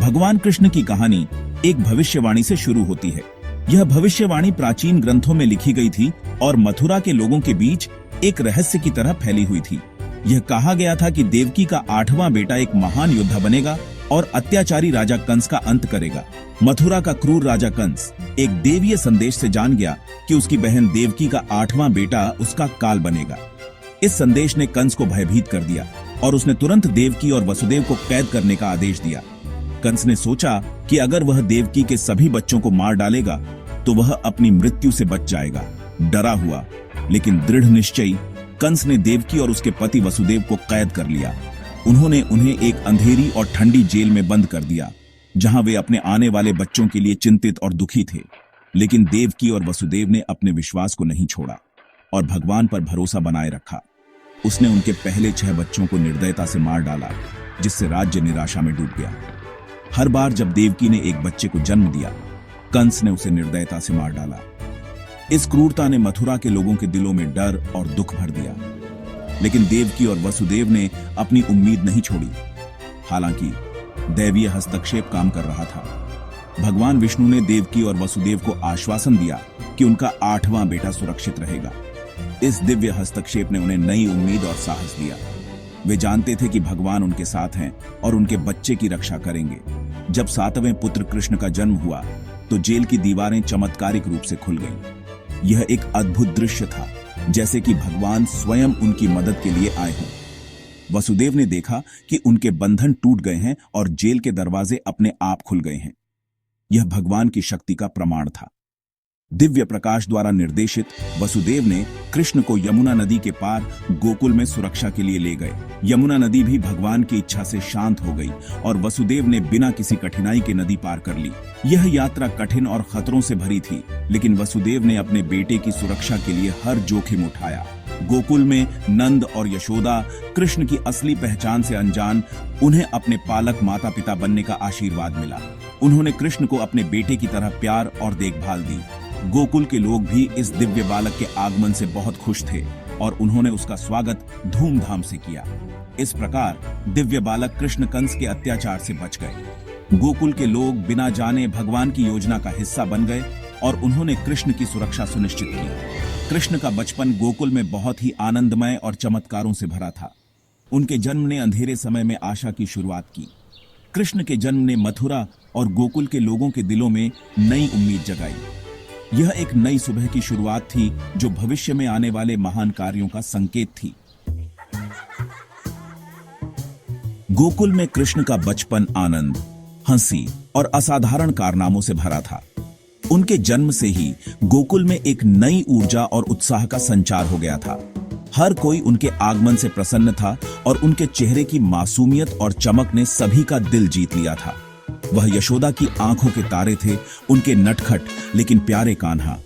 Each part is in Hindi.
भगवान कृष्ण की कहानी एक भविष्यवाणी से शुरू होती है। यह भविष्यवाणी प्राचीन ग्रंथों में लिखी गई थी और मथुरा के लोगों के बीच एक रहस्य की तरह फैली हुई थी। यह कहा गया था कि देवकी का 8वां बेटा एक महान योद्धा बनेगा और अत्याचारी राजा कंस का अंत करेगा। मथुरा का क्रूर राजा कंस एक देवीय संदेश से जान गया कि उसकी बहन देवकी का 8वां बेटा उसका काल बनेगा। इस संदेश ने कंस को भयभीत कर दिया और उसने तुरंत देवकी और वसुदेव को कैद करने का आदेश दिया। कंस ने सोचा कि अगर वह देवकी के सभी बच्चों को मार डालेगा तो वह अपनी मृत्यु से बच जाएगा। डरा हुआ लेकिन दृढ़ निश्चयी कंस ने देवकी और उसके पति वसुदेव को कैद कर लिया। उन्होंने उन्हें एक अंधेरी और ठंडी जेल में बंद कर दिया, जहां वे अपने आने वाले बच्चों के लिए चिंतित और दुखी थे। लेकिन देवकी और वसुदेव ने अपने विश्वास को नहीं छोड़ा और भगवान पर भरोसा बनाए रखा। उसने उनके पहले 6 बच्चों को निर्दयता से मार डाला, जिससे राज्य निराशा में डूब गया। हर बार जब देवकी ने एक बच्चे को जन्म दिया, कंस ने उसे निर्दयता से मार डाला। इस क्रूरता ने मथुरा के लोगों के दिलों में डर और दुख भर दिया। लेकिन देवकी और वसुदेव ने अपनी उम्मीद नहीं छोड़ी। हालांकि दैवीय हस्तक्षेप काम कर रहा था। भगवान विष्णु ने देवकी और वसुदेव को आश्वासन दिया कि उनका 8वां बेटा सुरक्षित रहेगा। इस दिव्य हस्तक्षेप ने उन्हें नई उम्मीद और साहस दिया। वे जानते थे कि भगवान उनके साथ हैं और उनके बच्चे की रक्षा करेंगे। जब 7वें पुत्र कृष्ण का जन्म हुआ तो जेल की दीवारें चमत्कारिक रूप से खुल गईं। यह एक अद्भुत दृश्य था, जैसे कि भगवान स्वयं उनकी मदद के लिए आए हों। वसुदेव ने देखा कि उनके बंधन टूट गए हैं और जेल के दरवाजे अपने आप खुल गए हैं। यह भगवान की शक्ति का प्रमाण था। दिव्य प्रकाश द्वारा निर्देशित वसुदेव ने कृष्ण को यमुना नदी के पार गोकुल में सुरक्षा के लिए ले गए। यमुना नदी भी भगवान की इच्छा से शांत हो गई और वसुदेव ने बिना किसी कठिनाई के नदी पार कर ली। यह यात्रा कठिन और खतरों से भरी थी, लेकिन वसुदेव ने अपने बेटे की सुरक्षा के लिए हर जोखिम उठाया। गोकुल में नंद और यशोदा कृष्ण की असली पहचान से अनजान, उन्हें अपने पालक माता पिता बनने का आशीर्वाद मिला। उन्होंने कृष्ण को अपने बेटे की तरह प्यार और देखभाल दी। गोकुल के लोग भी इस दिव्य बालक के आगमन से बहुत खुश थे और उन्होंने उसका स्वागत धूमधाम से किया। इस प्रकार दिव्य बालक कृष्ण कंस के अत्याचार से बच गए। गोकुल के लोग बिना जाने भगवान की योजना का हिस्सा बन गए और उन्होंने कृष्ण की सुरक्षा सुनिश्चित की। कृष्ण का बचपन गोकुल में बहुत ही आनंदमय और चमत्कारों से भरा था। उनके जन्म ने अंधेरे समय में आशा की शुरुआत की। कृष्ण के जन्म ने मथुरा और गोकुल के लोगों के दिलों में नई उम्मीद जगाई। यह एक नई सुबह की शुरुआत थी जो भविष्य में आने वाले महान कार्यों का संकेत थी। गोकुल में कृष्ण का बचपन आनंद, हंसी और असाधारण कारनामों से भरा था। उनके जन्म से ही गोकुल में एक नई ऊर्जा और उत्साह का संचार हो गया था। हर कोई उनके आगमन से प्रसन्न था और उनके चेहरे की मासूमियत और चमक ने सभी का दिल जीत लिया था। वह यशोदा की आंखों के तारे थे, उनके नटखट लेकिन प्यारे कान्हा।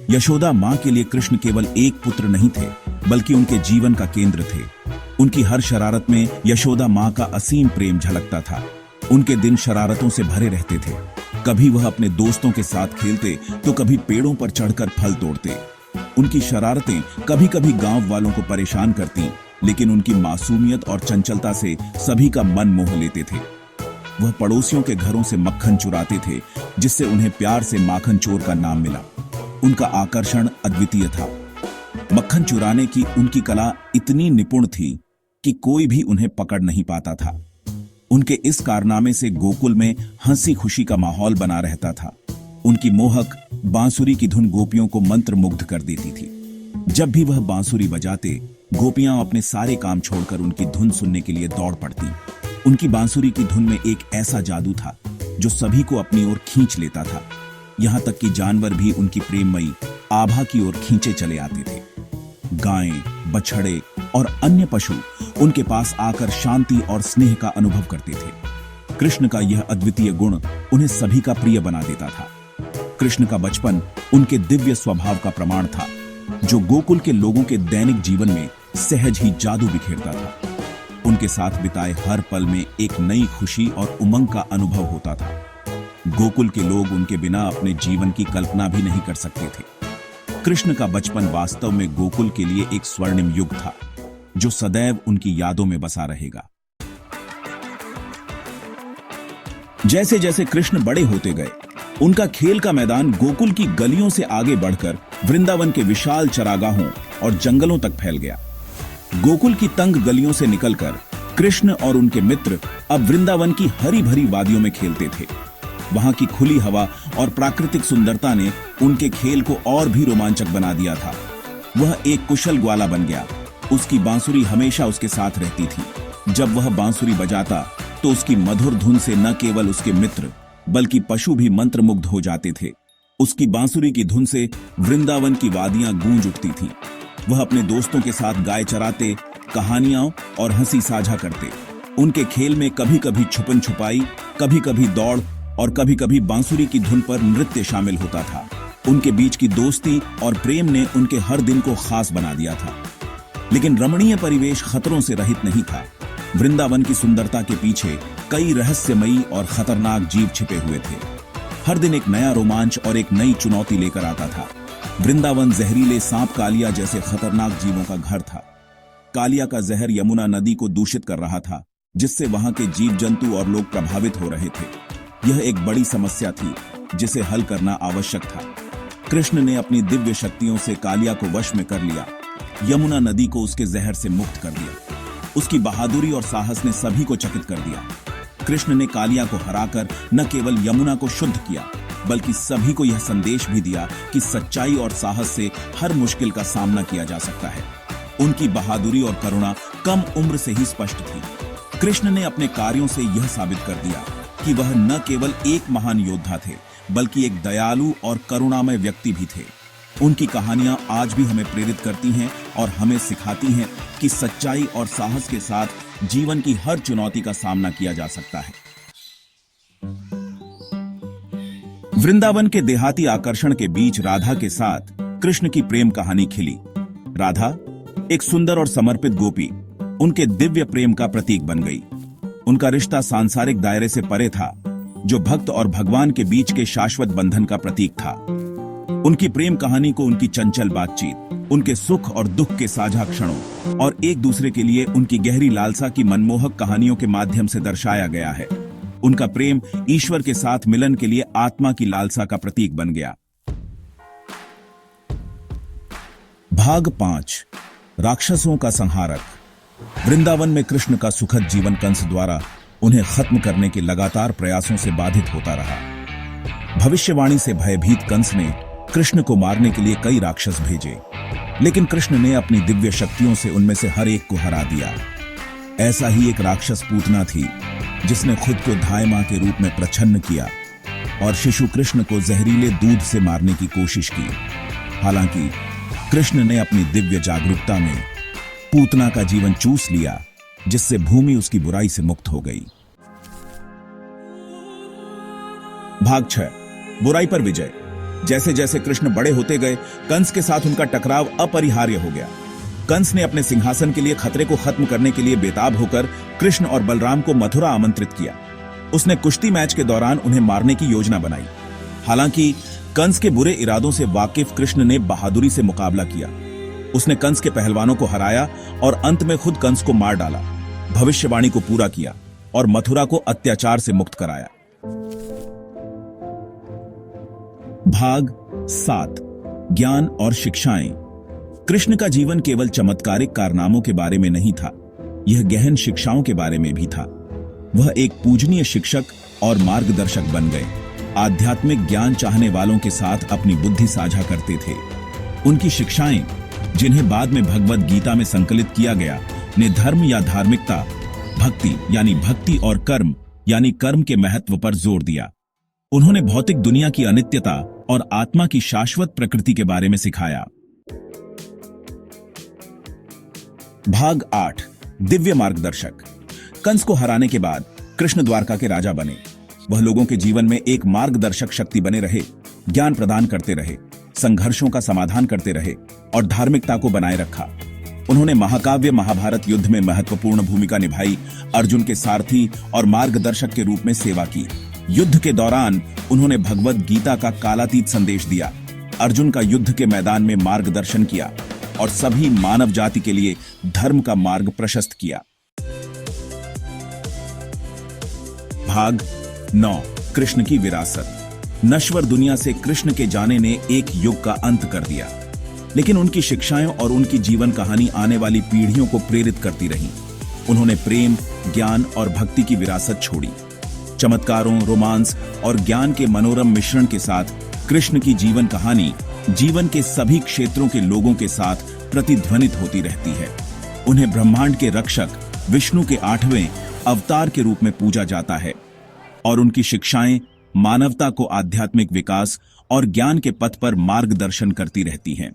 यशोदा मां के लिए कृष्ण केवल एक पुत्र नहीं थे, बल्कि उनके जीवन का केंद्र थे। उनकी हर शरारत में यशोदा मां का असीम प्रेम झलकता था। उनके दिन शरारतों से भरे रहते थे। कभी वह अपने दोस्तों के साथ खेलते तो कभी पेड़ों पर चढ़कर फल तोड़ते। उनकी शरारतें कभी कभी गांव वालों को परेशान करती, लेकिन उनकी मासूमियत और चंचलता से सभी का मन मोह लेते थे। वह पड़ोसियों के घरों से मक्खन चुराते थे, जिससे उन्हें प्यार से माखन चोर का नाम मिला। उनका आकर्षण अद्वितीय था। मक्खन चुराने की उनकी कला इतनी निपुण थी कि कोई भी उन्हें पकड़ नहीं पाता था। उनके इस कारनामे से गोकुल में हंसी खुशी का माहौल बना रहता था। उनकी मोहक बांसुरी की धुन गोपियों को मंत्रमुग्ध कर देती थी। जब भी वह बांसुरी बजाते, गोपियां अपने सारे काम छोड़कर उनकी धुन सुनने के लिए दौड़ पड़ती। उनकी बांसुरी की धुन में एक ऐसा जादू था जो सभी को अपनी ओर खींच लेता था। यहां तक कि जानवर भी उनकी प्रेममयी आभा की ओर खींचे चले आते थे। गायें, बछड़े और अन्य पशु उनके पास आकर शांति और स्नेह का अनुभव करते थे। कृष्ण का यह अद्वितीय गुण उन्हें सभी का प्रिय बना देता था। कृष्ण का बचपन उनके दिव्य स्वभाव का प्रमाण था, जो गोकुल के लोगों के दैनिक जीवन में सहज ही जादू बिखेरता था। उनके साथ बिताए हर पल में एक नई खुशी और उमंग का अनुभव होता था। गोकुल के लोग उनके बिना अपने जीवन की कल्पना भी नहीं कर सकते थे। कृष्ण का बचपन वास्तव में गोकुल के लिए एक स्वर्णिम युग था, जो सदैव उनकी यादों में बसा रहेगा। जैसे जैसे कृष्ण बड़े होते गए, उनका खेल का मैदान गोकुल की गलियों से आगे बढ़कर वृंदावन के विशाल चरागाहों और जंगलों तक फैल गया। गोकुल की तंग गलियों से निकलकर कृष्ण और उनके मित्र अब वृंदावन की हरी भरी वादियों में खेलते थे। वहां की खुली हवा और प्राकृतिक सुंदरता ने उनके खेल को और भी रोमांचक बना दिया था। वह एक कुशल ग्वाला बन गया। उसकी बांसुरी हमेशा उसके साथ रहती थी। जब वह बांसुरी बजाता तो उसकी मधुर धुन से न केवल उसके मित्र बल्कि पशु भी मंत्रमुग्ध हो जाते थे। उसकी बांसुरी की धुन से वृंदावन की वादियां गूंज उठती थीं। वह अपने दोस्तों के साथ गाय चराते, कहानियां और हंसी साझा करते। उनके खेल में कभी कभी छुपन छुपाई, कभी कभी दौड़ और कभी कभी बांसुरी की धुन पर नृत्य शामिल होता था। उनके बीच की दोस्ती और प्रेम ने उनके हर दिन को खास बना दिया था। लेकिन रमणीय परिवेश खतरों से रहित नहीं था। वृंदावन की सुंदरता के पीछे कई रहस्यमयी और खतरनाक जीव छिपे हुए थे। हर दिन एक नया रोमांच और एक नई चुनौती लेकर आता था। वृंदावन जहरीले सांप कालिया जैसे खतरनाक जीवों का घर था। कालिया का जहर यमुना नदी को दूषित कर रहा था, जिससे वहां के जीव जंतु और लोग प्रभावित हो रहे थे। यह एक बड़ी समस्या थी जिसे हल करना आवश्यक था। कृष्ण ने अपनी दिव्य शक्तियों से कालिया को वश में कर लिया। यमुना नदी को उसके जहर से मुक्त कर दिया। उसकी बहादुरी और साहस ने सभी को चकित कर दिया। कृष्ण ने कालिया को हराकर न केवल यमुना को शुद्ध किया, बल्कि सभी को यह संदेश भी दिया कि सच्चाई और साहस से हर मुश्किल का सामना किया जा सकता है। उनकी बहादुरी और करुणा कम उम्र से ही स्पष्ट थी। कृष्ण ने अपने कार्यों से यह साबित कर दिया कि वह न केवल एक महान योद्धा थे, बल्कि एक दयालु और करुणामय व्यक्ति भी थे। उनकी कहानियां आज भी हमें प्रेरित करती हैं और हमें सिखाती हैं कि सच्चाई और साहस के साथ जीवन की हर चुनौती का सामना किया जा सकता है। वृंदावन के देहाती आकर्षण के बीच राधा के साथ कृष्ण की प्रेम कहानी खिली। राधा, एक सुंदर और समर्पित गोपी, उनके दिव्य प्रेम का प्रतीक बन गई। उनका रिश्ता सांसारिक दायरे से परे था, जो भक्त और भगवान के बीच के शाश्वत बंधन का प्रतीक था। उनकी प्रेम कहानी को उनकी चंचल बातचीत, उनके सुख और दुख के साझा क्षणों और एक दूसरे के लिए उनकी गहरी लालसा की मनमोहक कहानियों के माध्यम से दर्शाया गया है। उनका प्रेम ईश्वर के साथ मिलन के लिए आत्मा की लालसा का प्रतीक बन गया। भाग 5, राक्षसों का संहारक। वृंदावन में कृष्ण का सुखद जीवन कंस द्वारा उन्हें खत्म करने के लगातार प्रयासों से बाधित होता रहा। भविष्यवाणी से भयभीत कंस ने कृष्ण को मारने के लिए कई राक्षस भेजे, लेकिन कृष्ण ने अपनी दिव्य शक्तियों से उनमें से हर एक को हरा दिया। ऐसा ही एक राक्षस पूतना थी, जिसने खुद को धाय मां के रूप में प्रच्छन्न किया और शिशु कृष्ण को जहरीले दूध से मारने की कोशिश की। हालांकि कृष्ण ने अपनी दिव्य जागरूकता में पूतना का जीवन चूस लिया, जिससे भूमि उसकी बुराई से मुक्त हो गई। भाग 6, बुराई पर विजय। जैसे जैसे कृष्ण बड़े होते गए, कंस के साथ उनका टकराव अपरिहार्य हो गया। कंस ने अपने सिंहासन के लिए खतरे को खत्म करने के लिए बेताब होकर कृष्ण और बलराम को मथुरा आमंत्रित किया। उसने कुश्ती मैच के दौरान उन्हें मारने की योजना बनाई। हालांकि कंस के बुरे इरादों से वाकिफ कृष्ण ने बहादुरी से मुकाबला किया। उसने कंस के पहलवानों को हराया और अंत में खुद कंस को मार डाला, भविष्यवाणी को पूरा किया और मथुरा को अत्याचार से मुक्त कराया। भाग 7, ज्ञान और शिक्षाएं। कृष्ण का जीवन केवल चमत्कारिक कारनामों के बारे में नहीं था, यह गहन शिक्षाओं के बारे में भी था। वह एक पूजनीय शिक्षक और मार्गदर्शक बन गए। आध्यात्मिक ज्ञान चाहने वालों के साथ अपनी बुद्धि साझा करते थे। उनकी शिक्षाएं, जिन्हें बाद में भगवद गीता में संकलित किया गया, ने धर्म या धार्मिकता, भक्ति यानी भक्ति और कर्म यानी कर्म के महत्व पर जोर दिया। उन्होंने भौतिक दुनिया की अनित्यता और आत्मा की शाश्वत प्रकृति के बारे में सिखाया। भाग 8, दिव्य मार्गदर्शक। कंस को हराने के बाद कृष्ण द्वारका के राजा बने। वह लोगों के जीवन में एक मार्गदर्शक शक्ति बने रहे, ज्ञान प्रदान करते रहे, संघर्षों का समाधान करते रहे और धार्मिकता को बनाए रखा। उन्होंने महाकाव्य महाभारत युद्ध में महत्वपूर्ण भूमिका निभाई, अर्जुन के सारथी और मार्गदर्शक के रूप में सेवा की। युद्ध के दौरान उन्होंने भगवद गीता का कालातीत संदेश दिया, अर्जुन का युद्ध के मैदान में मार्गदर्शन किया और सभी मानव जाति के लिए धर्म का मार्ग प्रशस्त किया। भाग 9. कृष्ण की विरासत। नश्वर दुनिया से कृष्ण के जाने ने एक युग का अंत कर दिया, लेकिन उनकी शिक्षाएं और उनकी जीवन कहानी आने वाली पीढ़ियों को प्रेरित करती रही। उन्होंने प्रेम, ज्ञान और भक्ति की विरासत छोड़ी। चमत्कारों, रोमांस और ज्ञान के मनोरम मिश्रण के साथ कृष्ण की जीवन कहानी जीवन के सभी क्षेत्रों के लोगों के साथ प्रतिध्वनित होती रहती है। उन्हें ब्रह्मांड के रक्षक विष्णु के 8वें अवतार के रूप में पूजा जाता है और उनकी शिक्षाएं मानवता को आध्यात्मिक विकास और ज्ञान के पथ पर मार्गदर्शन करती रहती हैं।